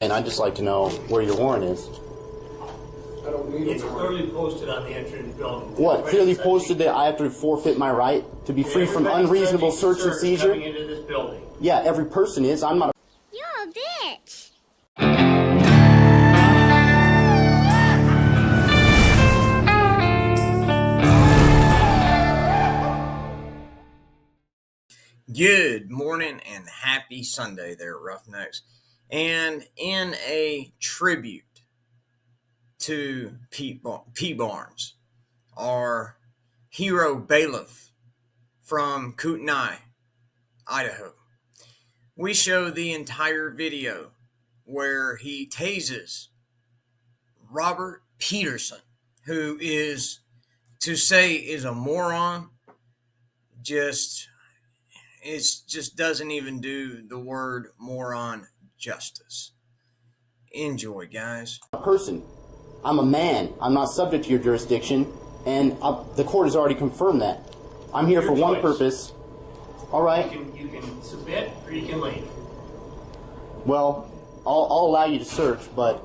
And I'd just like to know where your warrant is. I don't need It's clearly posted on the entrance building. What? Clearly posted that I have to forfeit my right to be free from unreasonable search and seizure? Coming into this building. Yeah, every person is. I'm not a... You're a bitch. Good morning and happy Sunday there, Roughnecks. And in a tribute to P. Barnes, our hero Bailiff from Kootenai, Idaho, we show the entire video where he tases Robert Peterson, who is, to say is a moron, just doesn't even do the word moron justice. Enjoy, guys. a person. I'm a man. I'm not subject to your jurisdiction, and the court has already confirmed that. I'm here for one purpose. All right. You can submit or you can leave. Well, I'll allow you to search, but,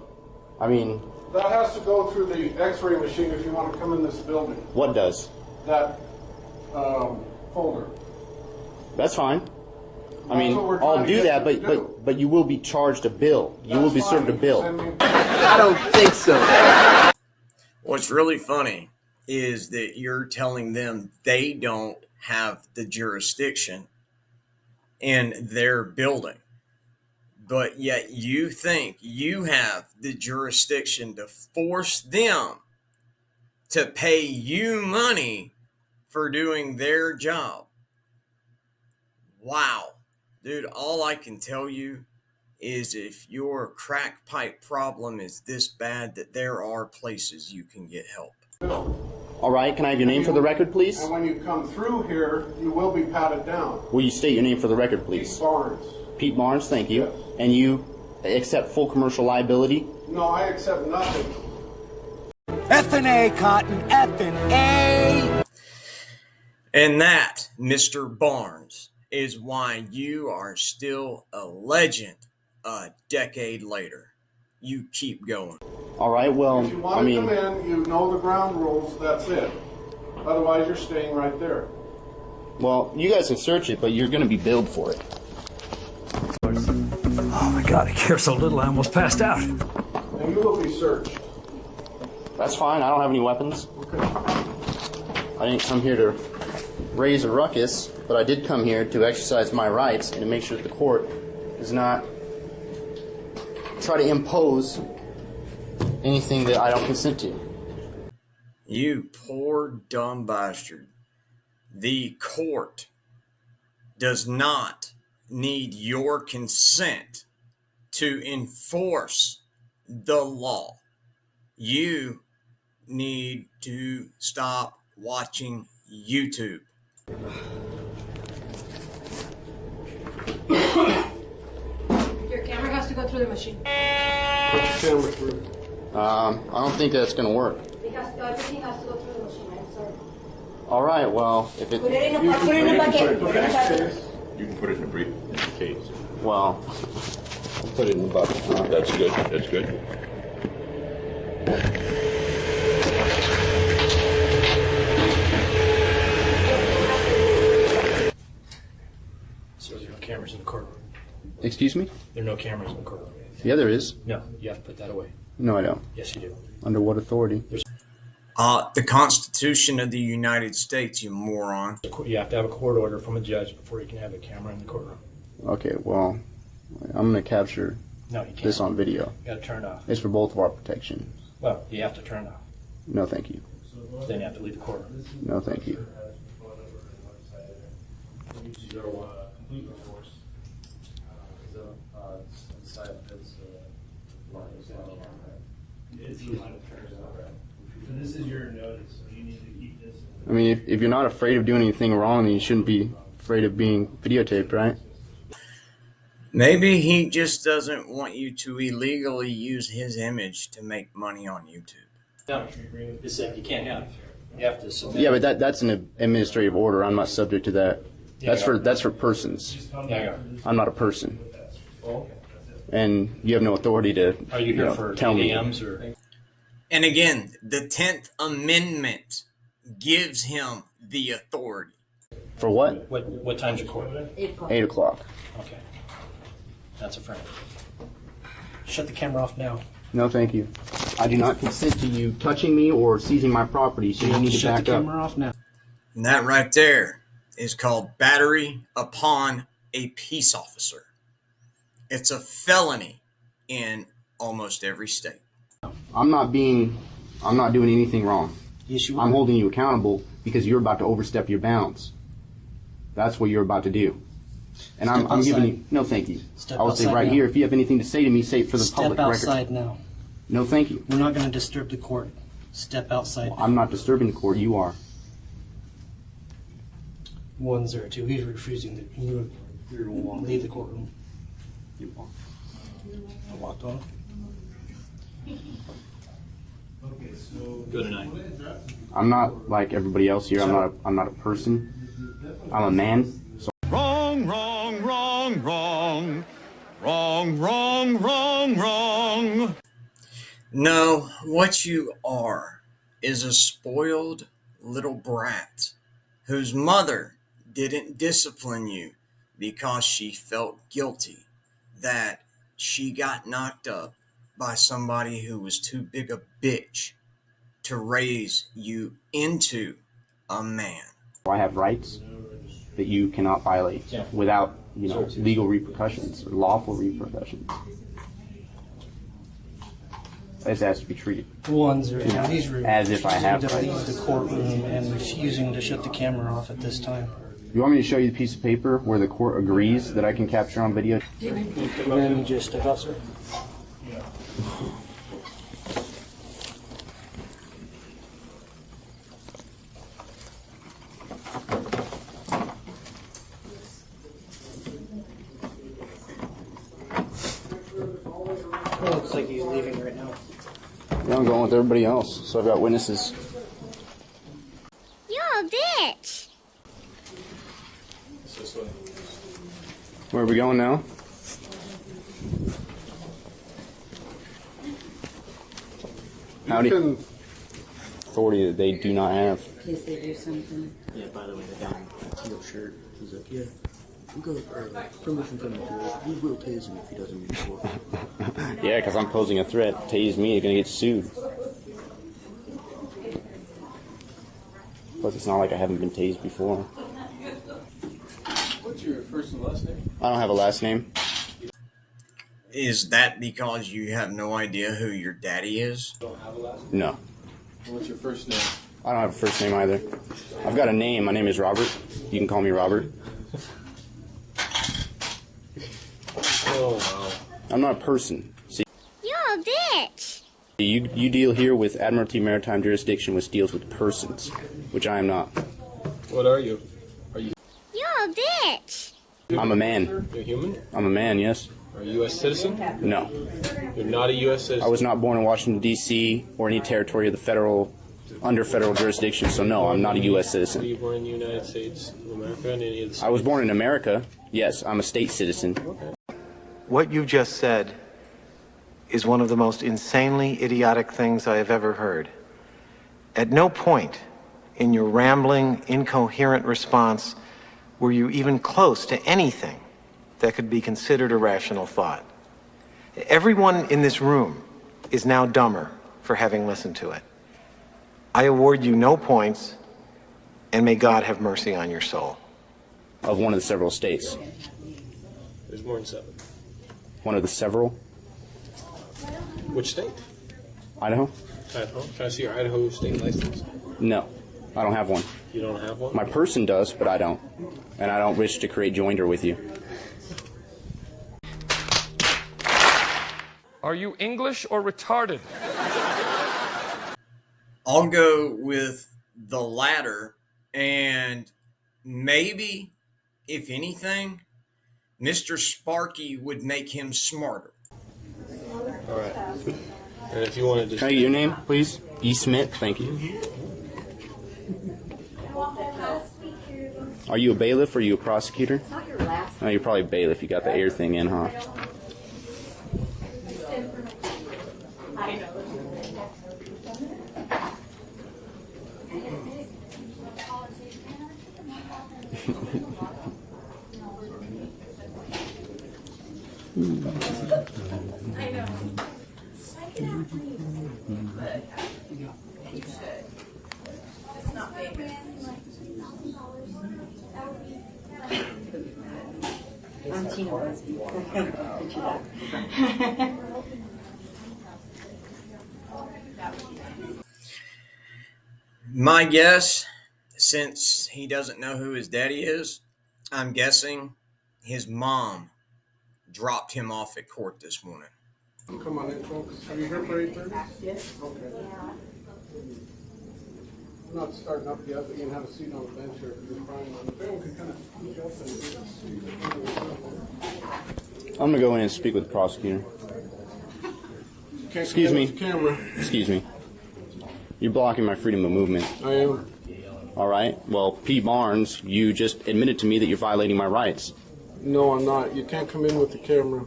I mean... That has to go through the x-ray machine if you want to come in this building. What does? That folder. That's fine. I mean, That's what we're I'll trying to do get that, you to do. but you will be charged a bill. You will be served a bill. I don't think so. What's really funny is that you're telling them they don't have the jurisdiction in their building, but yet you think you have the jurisdiction to force them to pay you money for doing their job. Wow, dude, all I can tell you is if your crack pipe problem is this bad, that there are places you can get help. All right, can I have your name for the record, please? And when you come through here, you will be patted down. Will you state your name for the record, please? Pete Barnes. Pete Barnes, thank you. Yes. And you accept full commercial liability? No, I accept nothing. F&A, Cotton, F&A. And that, Mr. Barnes, is why you are still a legend a decade later. You keep going. All right, well, If you want I to mean... come in, you know the ground rules, that's it. Otherwise, you're staying right there. Well, you guys can search it, but you're going to be billed for it. Oh my God, I care so little I almost passed out. And you will be searched. That's fine, I don't have any weapons. Okay. I didn't come here to raise a ruckus, but I did come here to exercise my rights and to make sure that the court does not try to impose anything that I don't consent to. You poor dumb bastard. The court does not need your consent to enforce the law. You need to stop watching YouTube. Your camera has to go through the machine. Put your camera through. I don't think that's going to work. Everything has to go through the machine, right? Sorry. All right, well, if it... Put it in a bucket. Put it in a bucket. You can put it in a case. Well, I'll put it in the bucket. That's good. That's good. So there are no cameras in the courtroom. Excuse me? There are no cameras in the courtroom. Yeah, there is. No, you have to put that away. No, I don't. Yes, you do. Under what authority? The Constitution of the United States, you moron. You have to have a court order from a judge before you can have a camera in the courtroom. Okay, well, I'm going to capture No, you can't. this on video. You got to turn it off. It's for both of our protection. Well, you have to turn it off. No, thank you. Then you have to leave the courtroom. No, thank you. This is your notice, so you need to keep this. I mean, if you're not afraid of doing anything wrong, then you shouldn't be afraid of being videotaped, right? Maybe he just doesn't want you to illegally use his image to make money on YouTube. No, it's that you can't have. You have to submit. Yeah, but that's an administrative order. I'm not subject to that. That's for persons. Yeah, I'm not a person. Oh, and you have no authority to Are you here for tell me. AMs or? And again, the 10th Amendment gives him the authority. For what? What time's your court? 8 o'clock. Okay. That's a friend. Shut the camera off now. No, thank you. I do not consent to you touching me or seizing my property, so you need to Shut back the up. camera off now. And that right there is called battery upon a peace officer. It's a felony in almost every state. I'm not doing anything wrong. Yes, you are. I'm holding you accountable because you're about to overstep your bounds. That's what you're about to do. And I'm giving you, no thank you. I will say right here, if you have anything to say to me, say it for the public record. Step outside now. No thank you. We're not going to disturb the court. Step outside. I'm not disturbing the court, you are. 102. He's refusing to leave the courtroom. You are. I walked on. Okay, so. Go tonight. I'm not like everybody else here. I'm not a person. I'm a man. So Wrong, wrong, wrong, wrong. Wrong, wrong, wrong, wrong. No, what you are is a spoiled little brat whose mother didn't discipline you because she felt guilty that she got knocked up by somebody who was too big a bitch to raise you into a man. I have rights that you cannot violate without, legal repercussions or lawful repercussions. This has to be treated 102. He's as if I have refusing to rights. leave the courtroom and refusing to shut the camera off at this time. You want me to show you the piece of paper where the court agrees that I can capture on video? Let me just step out, sir. It looks like he's leaving right now. Yeah, I'm going with everybody else, so I've got witnesses. You're a bitch. Where are we going now? Howdy. Authority that they do not have. In case they do something. Yeah, by the way, the guy in the teal shirt, he's like, yeah, we got permission from the judge. We will tase him if he doesn't report. Yeah, because I'm posing a threat. Tase me, you're going to get sued. Plus, it's not like I haven't been tased before. What's your first and last name? I don't have a last name. Is that because you have no idea who your daddy is? You don't have a last name? No. What's your first name? I don't have a first name either. I've got a name. My name is Robert. You can call me Robert. Oh, wow. I'm not a person. See, You're a bitch. you deal here with Admiralty Maritime Jurisdiction, which deals with persons, which I am not. What are you? Are you You're a bitch. I'm a man. you're human? I'm a man, yes. Are you a U.S. citizen? No. You're not a U.S. citizen. I was not born in Washington, D.C. or any territory of the under federal jurisdiction, so no, I'm not a U.S. Were citizen. you born in the United States of America and any of the states? I was born in America. Yes, I'm a state citizen. What you just said is one of the most insanely idiotic things I have ever heard. At no point in your rambling, incoherent response were you even close to anything that could be considered a rational thought. Everyone in this room is now dumber for having listened to it. I award you no points, and may God have mercy on your soul. Of one of the several states. There's more than 7. One of the several? Which state? Idaho? Idaho. Can I see your Idaho state license? No, I don't have one. You don't have one? My person does, but I don't. And I don't wish to create joinder with you. Are you English or retarded? I'll go with the latter, and maybe, if anything, Mr. Sparky would make him smarter. All right. And if you want to just... Can I get your name, please? E. Smith, thank you. Are you a bailiff or are you a prosecutor? Oh, you're probably a bailiff. You got the air thing in, huh? I know. I cannot breathe, but you should. It's not famous. I'm Tina Busby. My guess, since he doesn't know who his daddy is, I'm guessing his mom dropped him off at court this morning. Come on in, folks. Are you here for 8:30? Yes. Okay. I'm not starting up yet, but you can have a seat on the bench here because you're fine. If anyone can kind of sneak up and I'm going to go in and speak with the prosecutor. Excuse me. Camera. Excuse me. You're blocking my freedom of movement. I am. All right. Well, P. Barnes, you just admitted to me that you're violating my rights. No, I'm not. You can't come in with the camera.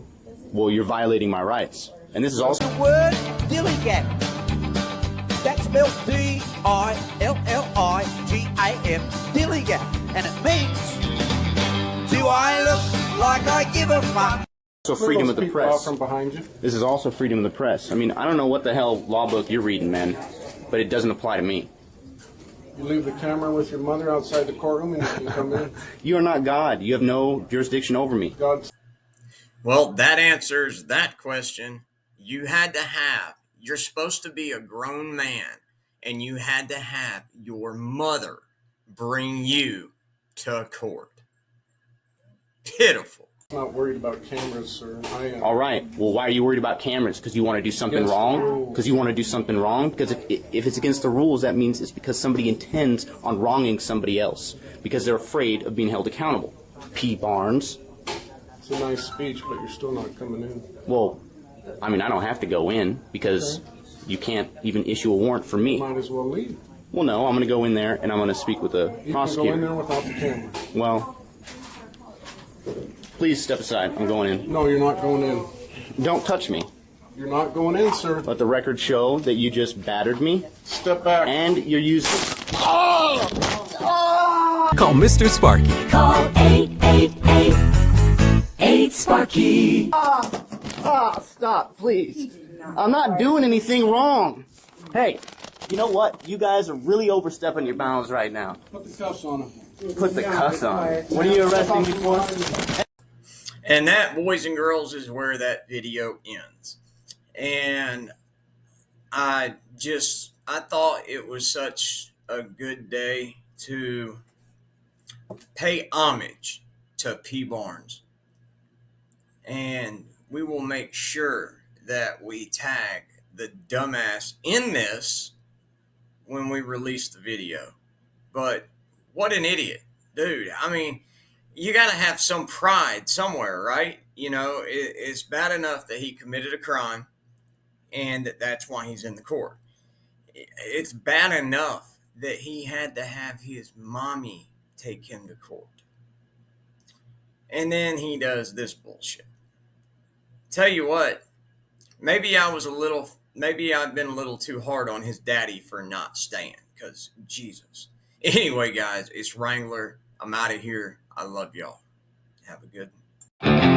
Well, you're violating my rights. And this is also... The word dilligant. That's spelled D-I-L-L-I-G-A-N. Dilligant. And it means, do I look like I give a fuck? So freedom of the press. From behind you. This is also freedom of the press. I mean, I don't know what the hell law book you're reading, man, but it doesn't apply to me. You leave the camera with your mother outside the courtroom and you can come in. You are not God. You have no jurisdiction over me. God's... Well, that answers that question. You had to have, you're supposed to be a grown man, and you had to have your mother bring you to court. Pitiful. I'm not worried about cameras, sir. I am. All right. Well, why are you worried about cameras? Because you want to do something wrong? Because you want to do something wrong? Because if it's against the rules, that means it's because somebody intends on wronging somebody else. Because they're afraid of being held accountable. P. Barnes. It's a nice speech, but you're still not coming in. Well, I mean, I don't have to go in because you can't even issue a warrant for me. Might as well leave. Well, no, I'm going to go in there and I'm going to speak with the prosecutor. You can go in there without the camera. Well, please step aside. I'm going in. No, you're not going in. Don't touch me. You're not going in, sir. Let the record show that you just battered me. Step back. And you're using... Oh! Oh! Call Mr. Sparky. Call 888-8-SPARKY. Stop, please. I'm not doing anything wrong. Hey, you know what? You guys are really overstepping your bounds right now. Put the cuffs on him. Put the cuffs on. What are you arresting me for? And that, boys and girls, is where that video ends. And I thought it was such a good day to pay homage to P. Barnes. And we will make sure that we tag the dumbass in this when we release the video. But what an idiot. Dude, I mean, you got to have some pride somewhere, right? You know, it's bad enough that he committed a crime and that's why he's in the court. It's bad enough that he had to have his mommy take him to court. And then he does this bullshit. Tell you what, maybe I've been a little too hard on his daddy for not staying, because Jesus. Anyway, guys, it's Wrangler. I'm out of here. I love y'all. Have a good one.